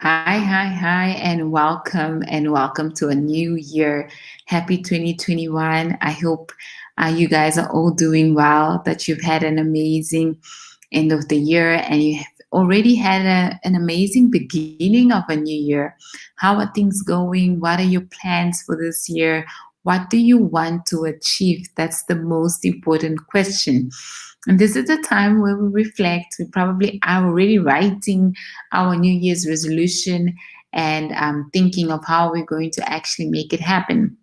Hi, and welcome to a new year. Happy 2021. I hope you guys are all doing well, that you've had an amazing end of the year and you have already had an amazing beginning of a new year. How are things going? What are your plans for this year? What do you want to achieve? That's the most important question. And this is the time where we reflect. We probably are already writing our New Year's resolution and thinking of how we're going to actually make it happen.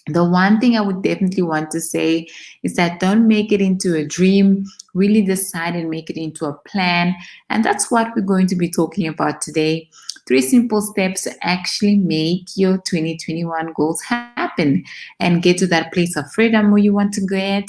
The one thing I would definitely want to say is that don't make it into a dream. Really decide and make it into a plan. And that's what we're going to be talking about today. Three simple steps to actually make your 2021 goals happen and get to that place of freedom where you want to get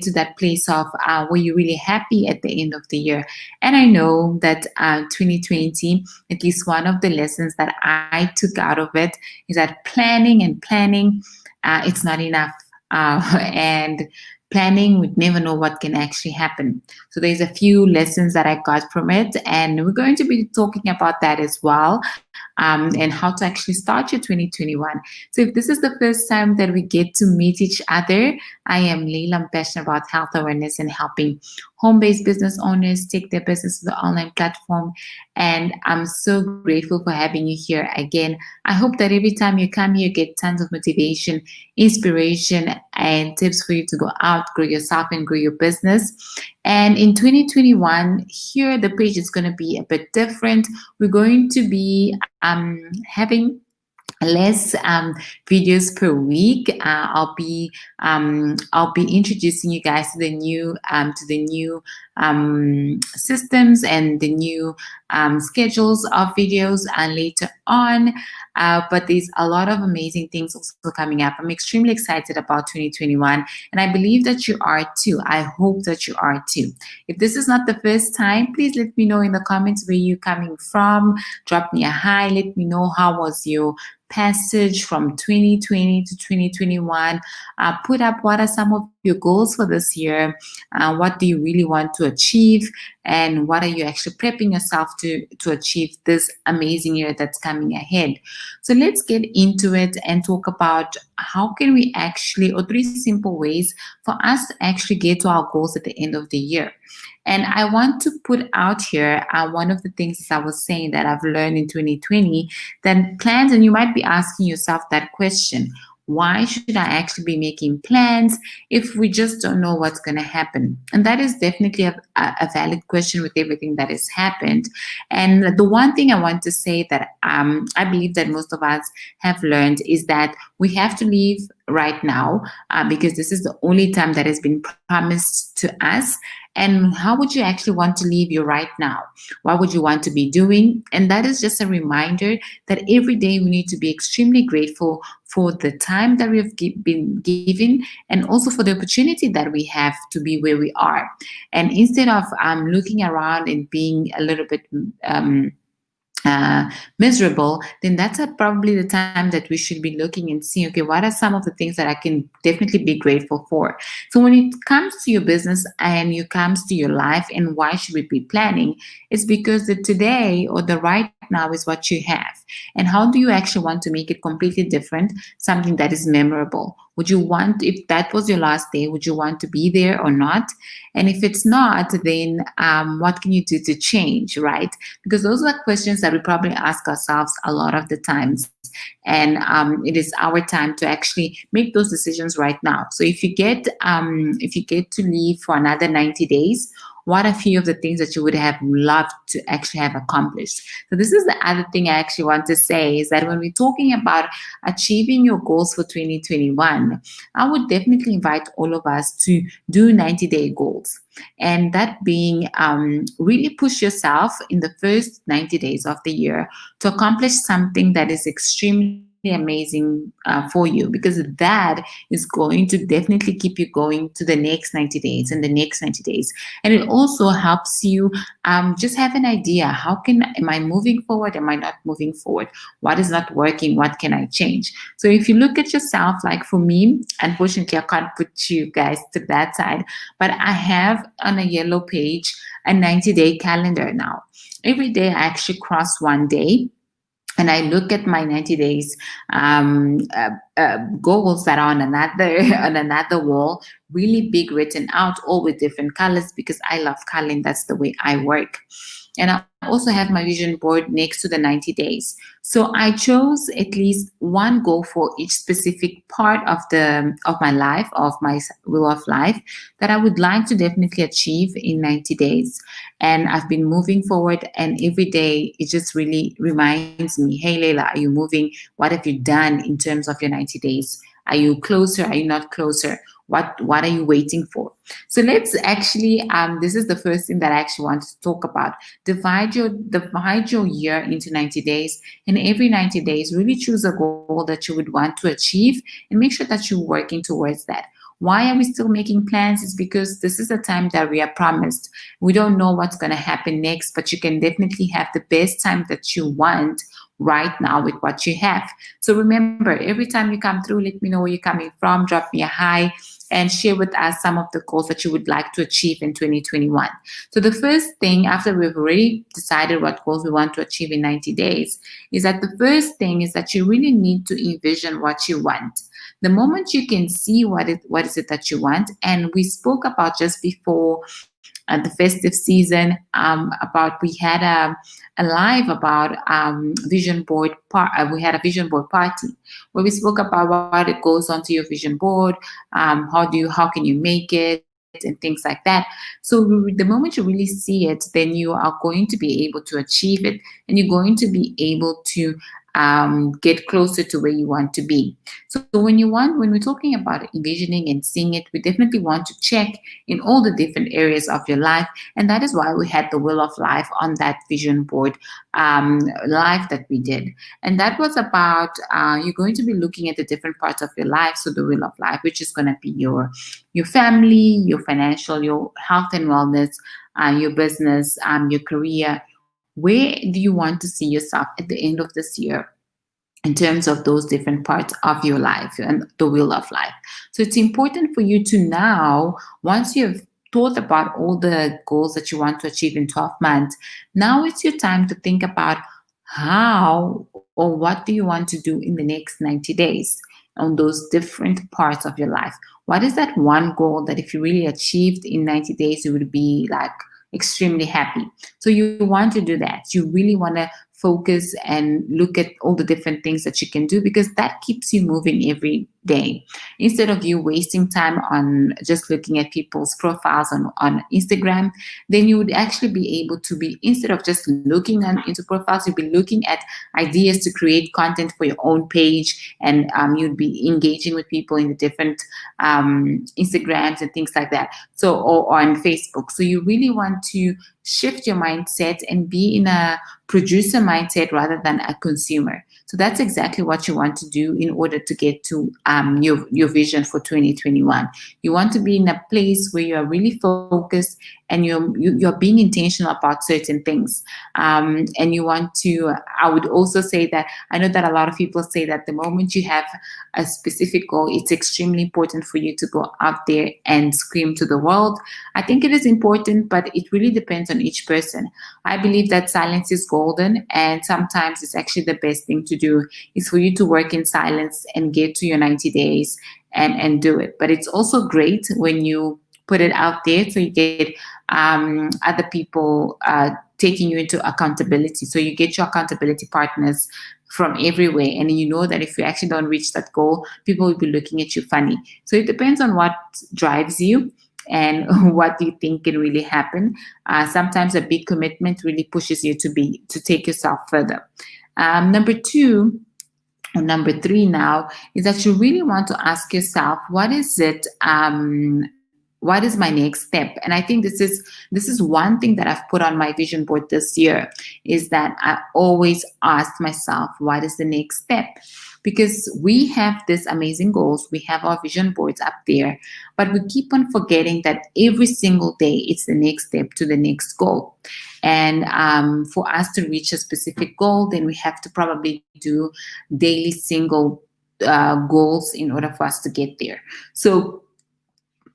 to that place of where you're really happy at the end of the year. And I know that 2020, at least one of the lessons that I took out of it is that planning, it's not enough. And planning, we'd never know what can actually happen. So there's a few lessons that I got from it, and we're going to be talking about that as well, and how to actually start your 2021. So if this is the first time that we get to meet each other, I am Leila. I'm passionate about health awareness and helping home-based business owners take their business to the online platform. And I'm so grateful for having you here again. I hope that every time you come here, you get tons of motivation, inspiration, and tips for you to go out, grow yourself, and grow your business. And in 2021, here the page is going to be a bit different. We're going to be having less videos per week. I'll be introducing you guys to the new systems and the new schedules of videos later on. But there's a lot of amazing things also coming up. I'm extremely excited about 2021, and I believe that you are too. I hope that you are too. If this is not the first time, please let me know in the comments where you're coming from. Drop me a hi. Let me know how was your passage from 2020 to 2021. Put up what are some of your goals for this year. What do you really want to achieve, and what are you actually prepping yourself to achieve this amazing year that's coming ahead. So let's get into it and talk about how can we actually, or three simple ways for us to actually get to our goals at the end of the year. And I want to put out here one of the things, as I was saying, that I've learned in 2020, that plans, and you might be asking yourself that question: why should I actually be making plans if we just don't know what's going to happen? And that is definitely a valid question with everything that has happened. And the one thing I want to say that I believe that most of us have learned is that we have to live right now, because this is the only time that has been promised to us. And how would you actually want to live your right now? What would you want to be doing? And that is just a reminder that every day we need to be extremely grateful for the time that we have been given, and also for the opportunity that we have to be where we are. And instead of looking around and being a little bit miserable, then that's probably the time that we should be looking and seeing, okay, what are some of the things that I can definitely be grateful for. So when it comes to your business and it comes to your life, and why should we be planning, it's because the today or the right now is what you have. And how do you actually want to make it completely different, something that is memorable? Would you want, if that was your last day, would you want to be there or not? And if it's not, then what can you do to change, right? Because those are questions that we probably ask ourselves a lot of the times. And it is our time to actually make those decisions right now. So if you get to leave for another 90 days, what are a few of the things that you would have loved to actually have accomplished? So this is the other thing I actually want to say, is that when we're talking about achieving your goals for 2021, I would definitely invite all of us to do 90-day goals. And that being really push yourself in the first 90 days of the year to accomplish something that is extremely amazing for you, because that is going to definitely keep you going to the next 90 days and the next 90 days. And it also helps you just have an idea. Am I moving forward? Am I not moving forward? What is not working? What can I change? So if you look at yourself, like for me, unfortunately, I can't put you guys to that side, but I have on a yellow page a 90-day calendar now. Every day I actually cross one day and I look at my 90 days goals that are on another on another wall, really big, written out, all with different colors, because I love coloring. That's the way I work. And I also have my vision board next to the 90 days. So I chose at least one goal for each specific part of my life, of my will of life, that I would like to definitely achieve in 90 days. And I've been moving forward, and every day it just really reminds me, hey Layla, are you moving? What have you done in terms of your 90 days? Are you closer? Are you not closer? What are you waiting for? So let's actually this is the first thing that I actually want to talk about. Divide your year into 90 days, and every 90 days really choose a goal that you would want to achieve, and make sure that you're working towards that. Why are we still making plans? Is because this is a time that we are promised. We don't know what's going to happen next, but you can definitely have the best time that you want right now with what you have. So remember, every time you come through, let me know where you're coming from, drop me a hi, and share with us some of the goals that you would like to achieve in 2021. So the first thing, after we've already decided what goals we want to achieve in 90 days, is that the first thing is that you really need to envision what you want. The moment you can see what is it that you want, and we spoke about just before the festive season about we had a live about vision board we had a vision board party where we spoke about what it goes onto your vision board, how can you make it and things like that. So the moment you really see it, then you are going to be able to achieve it, and you're going to be able to get closer to where you want to be. So when we're talking about envisioning and seeing it, we definitely want to check in all the different areas of your life, and that is why we had the Wheel of Life on that vision board live that we did. And that was about you're going to be looking at the different parts of your life. So the Wheel of Life, which is going to be your family, your financial, your health and wellness, your business, your career. Where do you want to see yourself at the end of this year in terms of those different parts of your life and the wheel of life? So it's important for you to now, once you've thought about all the goals that you want to achieve in 12 months, now it's your time to think about how or what do you want to do in the next 90 days on those different parts of your life. What is that one goal that if you really achieved in 90 days, you would be like extremely happy? So you want to do that. You really want to focus and look at all the different things that you can do, because that keeps you moving every day. Instead of you wasting time on just looking at people's profiles on Instagram, then you would actually be able to be, instead of just looking into profiles, you'd be looking at ideas to create content for your own page, and you'd be engaging with people in the different Instagrams and things like that. So, or on Facebook. So you really want to shift your mindset and be in a producer mindset rather than a consumer. So that's exactly what you want to do in order to get to your vision for 2021. You want to be in a place where you are really focused and you're being intentional about certain things. And you want to, I would also say that I know that a lot of people say that the moment you have a specific goal, it's extremely important for you to go out there and scream to the world. I think it is important, but it really depends on each person. I believe that silence is golden, and sometimes it's actually the best thing to do is for you to work in silence and get to your 90 days and do it. But it's also great when you put it out there, so you get other people taking you into accountability. So you get your accountability partners from everywhere, and you know that if you actually don't reach that goal, people will be looking at you funny. So it depends on what drives you and what you think can really happen. Sometimes a big commitment really pushes you to take yourself further. Number two, or number three now, is that you really want to ask yourself, what is it? What is my next step? And I think this is one thing that I've put on my vision board this year, is that I always ask myself, what is the next step? because we have these amazing goals, we have our vision boards up there, but we keep on forgetting that every single day it's the next step to the next goal. And for us to reach a specific goal, then we have to probably do daily single goals in order for us to get there. So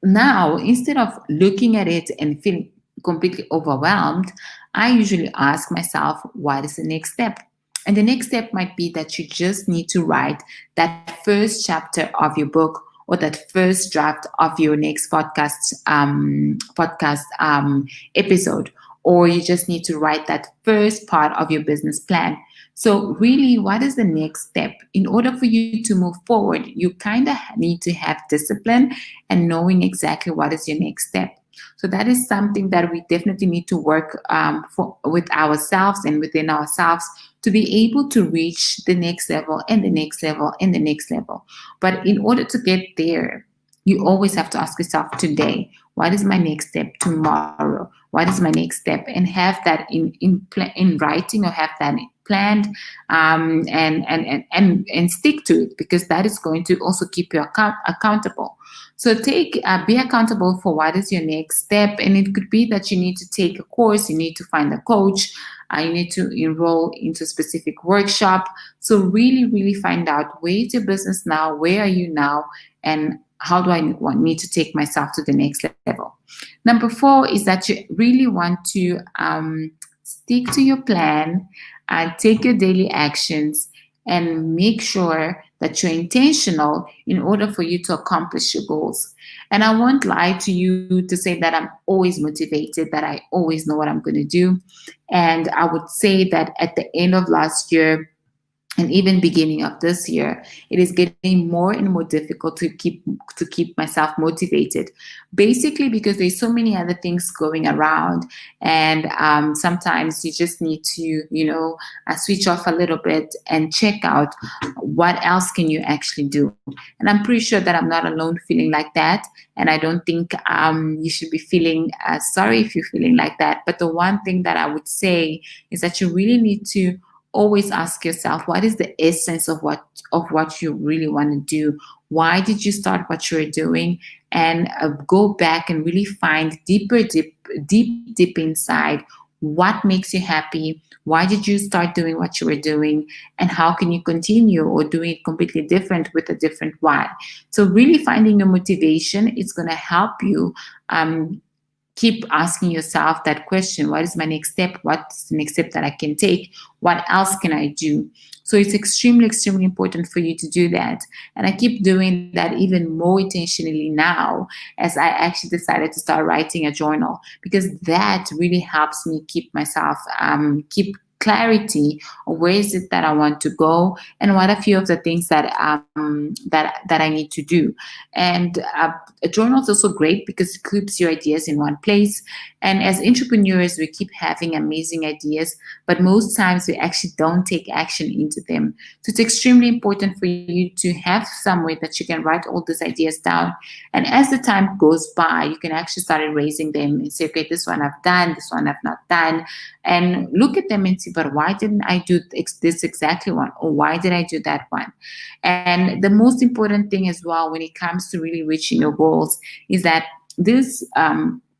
now, instead of looking at it and feeling completely overwhelmed, I usually ask myself, what is the next step? And the next step might be that you just need to write that first chapter of your book, or that first draft of your next podcast episode, or you just need to write that first part of your business plan. So, really, what is the next step? In order for you to move forward, you kind of need to have discipline and knowing exactly what is your next step. So that is something that we definitely need to work with ourselves and within ourselves to be able to reach the next level and the next level and the next level. But in order to get there, you always have to ask yourself today, what is my next step? Tomorrow, what is my next step? And have that in writing, or have that planned, and stick to it, because that is going to also keep you accountable. So be accountable for what is your next step, and it could be that you need to take a course, you need to find a coach, you need to enroll into a specific workshop. So really find out, where is your business now, where are you now, and how do I need to take myself to the next level. Number 4 is that you really want to stick to your plan, take your daily actions, and make sure that you're intentional in order for you to accomplish your goals. And I won't lie to you to say that I'm always motivated, that I always know what I'm going to do. And I would say that at the end of last year, and even beginning of this year, it is getting more and more difficult to keep myself motivated, basically because there's so many other things going around. And sometimes you just need to switch off a little bit and check out what else can you actually do. And I'm pretty sure that I'm not alone feeling like that, and I don't think you should be feeling sorry if you're feeling like that. But the one thing that I would say is that you really need to always ask yourself, what is the essence of what you really want to do? Why did you start what you're doing? And go back and really find deep inside, what makes you happy? Why did you start doing what you were doing? And how can you continue, or doing it completely different with a different why? So really finding your motivation, it's going to help you keep asking yourself that question, what is my next step? What's the next step that I can take? What else can I do? So it's extremely important for you to do that. And I keep doing that even more intentionally now, as I actually decided to start writing a journal, because that really helps me keep myself, keep clarity on where is it that I want to go, and what are a few of the things that I need to do. And a journal is also great because it keeps your ideas in one place. And as entrepreneurs, we keep having amazing ideas, but most times we actually don't take action into them. So it's extremely important for you to have somewhere that you can write all these ideas down. And as the time goes by, you can actually start erasing them and say, okay, this one I've done, this one I've not done, and look at them and see, but why didn't I do this exactly one? Or why did I do that one? And the most important thing as well, when it comes to really reaching your goals, is that this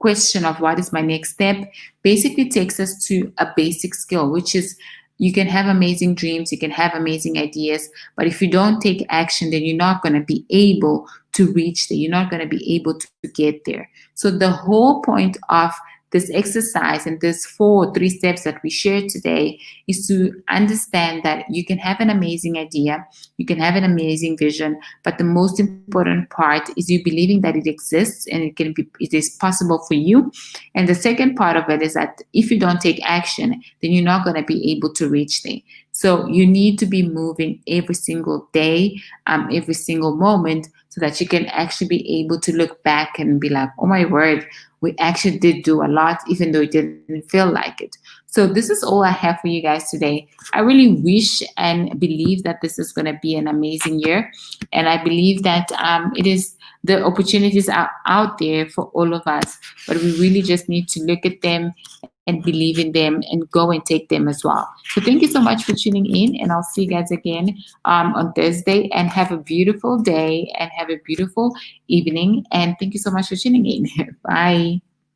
question of what is my next step basically takes us to a basic skill, which is, you can have amazing dreams, you can have amazing ideas, but if you don't take action, then you're not going to be able to reach there. You're not going to be able to get there. So the whole point of this exercise and this 3 steps that we shared today is to understand that you can have an amazing idea, you can have an amazing vision, but the most important part is you believing that it exists and it is possible for you. And the second part of it is that if you don't take action, then you're not going to be able to reach there. So you need to be moving every single day, every single moment, so that you can actually be able to look back and be like, oh my word, we actually did do a lot, even though it didn't feel like it. So this is all I have for you guys today. I really wish and believe that this is going to be an amazing year. And I believe that the opportunities are out there for all of us, but we really just need to look at them and believe in them and go and take them as well. So thank you so much for tuning in, and I'll see you guys again on Thursday. And have a beautiful day and have a beautiful evening. And thank you so much for tuning in. Bye.